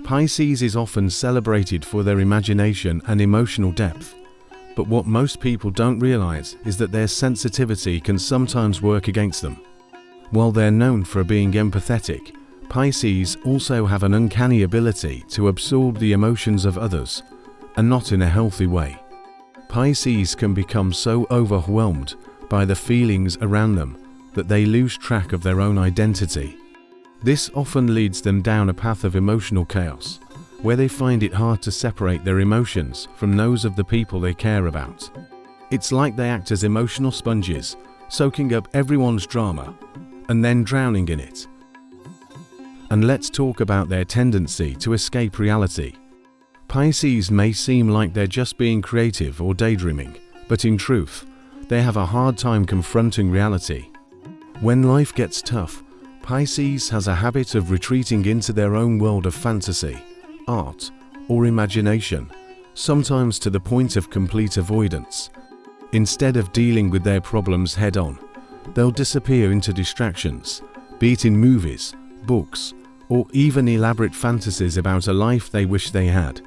Pisces is often celebrated for their imagination and emotional depth, but what most people don't realize is that their sensitivity can sometimes work against them. While they're known for being empathetic, Pisces also have an uncanny ability to absorb the emotions of others, and not in a healthy way. Pisces can become so overwhelmed by the feelings around them that they lose track of their own identity. This often leads them down a path of emotional chaos, where they find it hard to separate their emotions from those of the people they care about. It's like they act as emotional sponges, soaking up everyone's drama and then drowning in it. And let's talk about their tendency to escape reality. Pisces may seem like they're just being creative or daydreaming, but in truth, they have a hard time confronting reality. When life gets tough, Pisces has a habit of retreating into their own world of fantasy, art, or imagination, sometimes to the point of complete avoidance. Instead of dealing with their problems head-on, they'll disappear into distractions, be it in movies, books, or even elaborate fantasies about a life they wish they had.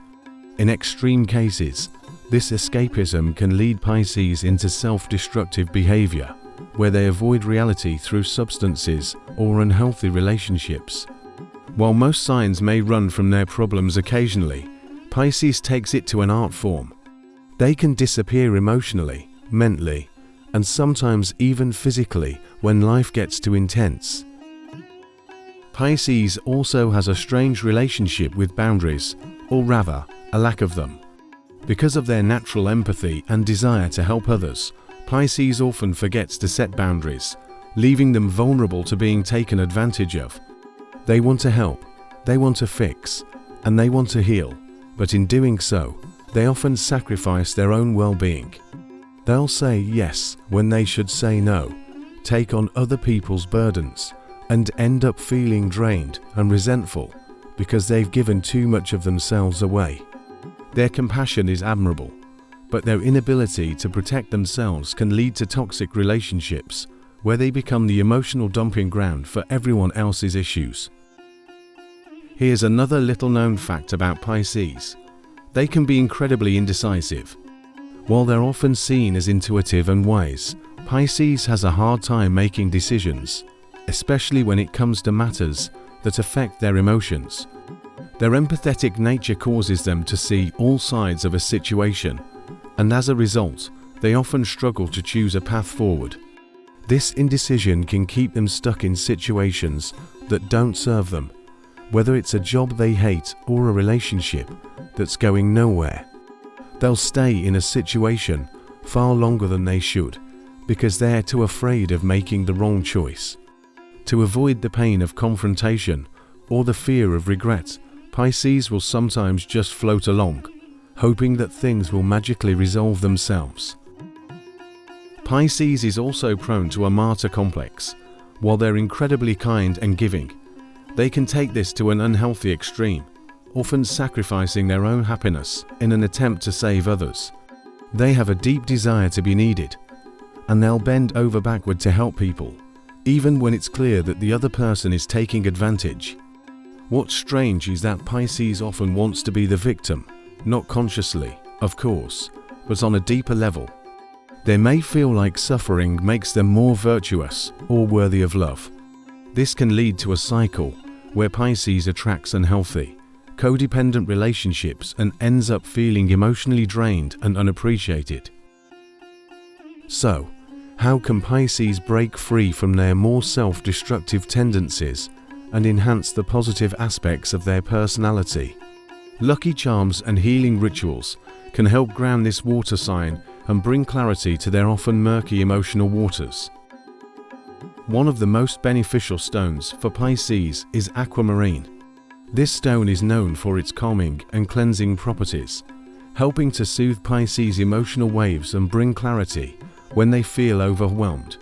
In extreme cases, this escapism can lead Pisces into self-destructive behavior, where they avoid reality through substances or unhealthy relationships. While most signs may run from their problems occasionally, Pisces takes it to an art form. They can disappear emotionally, mentally, and sometimes even physically when life gets too intense. Pisces also has a strange relationship with boundaries, or rather, a lack of them. Because of their natural empathy and desire to help others, Pisces often forgets to set boundaries, leaving them vulnerable to being taken advantage of. They want to help, they want to fix, and they want to heal, but in doing so, they often sacrifice their own well-being. They'll say yes when they should say no, take on other people's burdens, and end up feeling drained and resentful because they've given too much of themselves away. Their compassion is admirable, but their inability to protect themselves can lead to toxic relationships, where they become the emotional dumping ground for everyone else's issues. Here's another little-known fact about Pisces. They can be incredibly indecisive. While they're often seen as intuitive and wise, Pisces has a hard time making decisions, especially when it comes to matters that affect their emotions. Their empathetic nature causes them to see all sides of a situation, and as a result, they often struggle to choose a path forward. This indecision can keep them stuck in situations that don't serve them, whether it's a job they hate or a relationship that's going nowhere. They'll stay in a situation far longer than they should because they're too afraid of making the wrong choice. To avoid the pain of confrontation or the fear of regret, Pisces will sometimes just float along, hoping that things will magically resolve themselves. Pisces is also prone to a martyr complex. While they're incredibly kind and giving, they can take this to an unhealthy extreme, often sacrificing their own happiness in an attempt to save others. They have a deep desire to be needed, and they'll bend over backward to help people, even when it's clear that the other person is taking advantage. What's strange is that Pisces often wants to be the victim, not consciously, of course, but on a deeper level. They may feel like suffering makes them more virtuous or worthy of love. This can lead to a cycle where Pisces attracts unhealthy, codependent relationships and ends up feeling emotionally drained and unappreciated. So, how can Pisces break free from their more self-destructive tendencies and enhance the positive aspects of their personality? Lucky charms and healing rituals can help ground this water sign and bring clarity to their often murky emotional waters. One of the most beneficial stones for Pisces is aquamarine. This stone is known for its calming and cleansing properties, helping to soothe Pisces' emotional waves and bring clarity when they feel overwhelmed.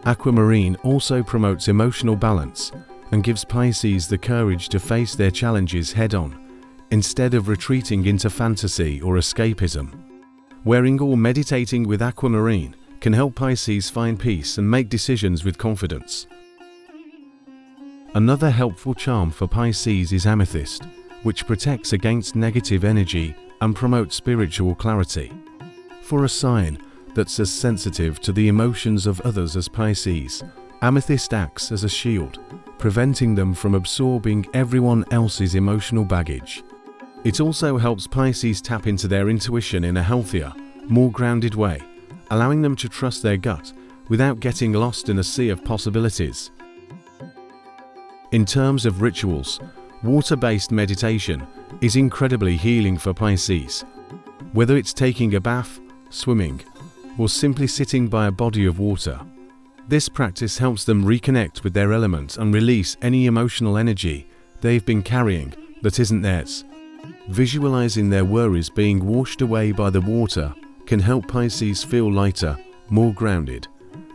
Aquamarine also promotes emotional balance and gives Pisces the courage to face their challenges head-on, instead of retreating into fantasy or escapism. Wearing or meditating with aquamarine can help Pisces find peace and make decisions with confidence. Another helpful charm for Pisces is amethyst, which protects against negative energy and promotes spiritual clarity. For a sign that's as sensitive to the emotions of others as Pisces, amethyst acts as a shield, preventing them from absorbing everyone else's emotional baggage. It also helps Pisces tap into their intuition in a healthier, more grounded way, allowing them to trust their gut without getting lost in a sea of possibilities. In terms of rituals, water-based meditation is incredibly healing for Pisces. Whether it's taking a bath, swimming, or simply sitting by a body of water, this practice helps them reconnect with their element and release any emotional energy they've been carrying that isn't theirs. Visualizing their worries being washed away by the water can help Pisces feel lighter, more grounded,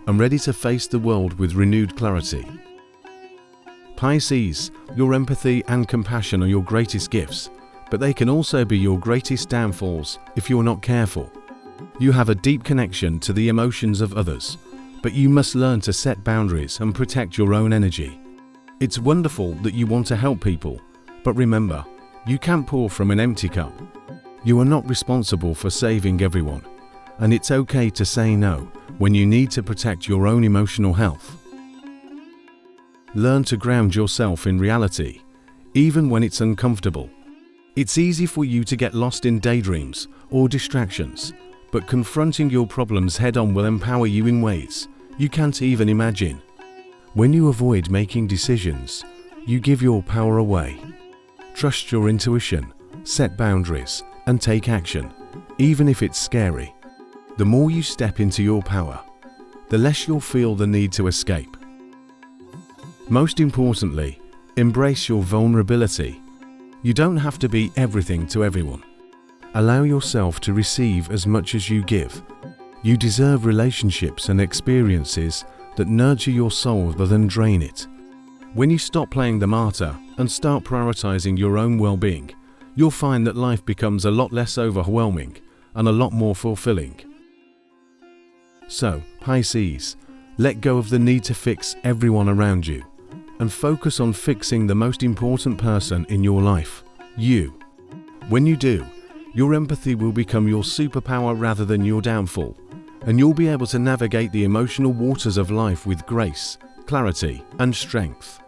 and ready to face the world with renewed clarity. Pisces, your empathy and compassion are your greatest gifts, but they can also be your greatest downfalls if you're not careful. You have a deep connection to the emotions of others, but you must learn to set boundaries and protect your own energy. It's wonderful that you want to help people, but remember, you can't pour from an empty cup. You are not responsible for saving everyone, and it's okay to say no when you need to protect your own emotional health. Learn to ground yourself in reality, even when it's uncomfortable. It's easy for you to get lost in daydreams or distractions, but confronting your problems head-on will empower you in ways you can't even imagine. When you avoid making decisions, you give your power away. Trust your intuition, set boundaries, and take action, even if it's scary. The more you step into your power, the less you'll feel the need to escape. Most importantly, embrace your vulnerability. You don't have to be everything to everyone. Allow yourself to receive as much as you give. You deserve relationships and experiences that nurture your soul rather than drain it. When you stop playing the martyr and start prioritizing your own well-being, you'll find that life becomes a lot less overwhelming and a lot more fulfilling. So, Pisces, let go of the need to fix everyone around you and focus on fixing the most important person in your life, you. When you do, your empathy will become your superpower rather than your downfall, and you'll be able to navigate the emotional waters of life with grace, clarity, and strength.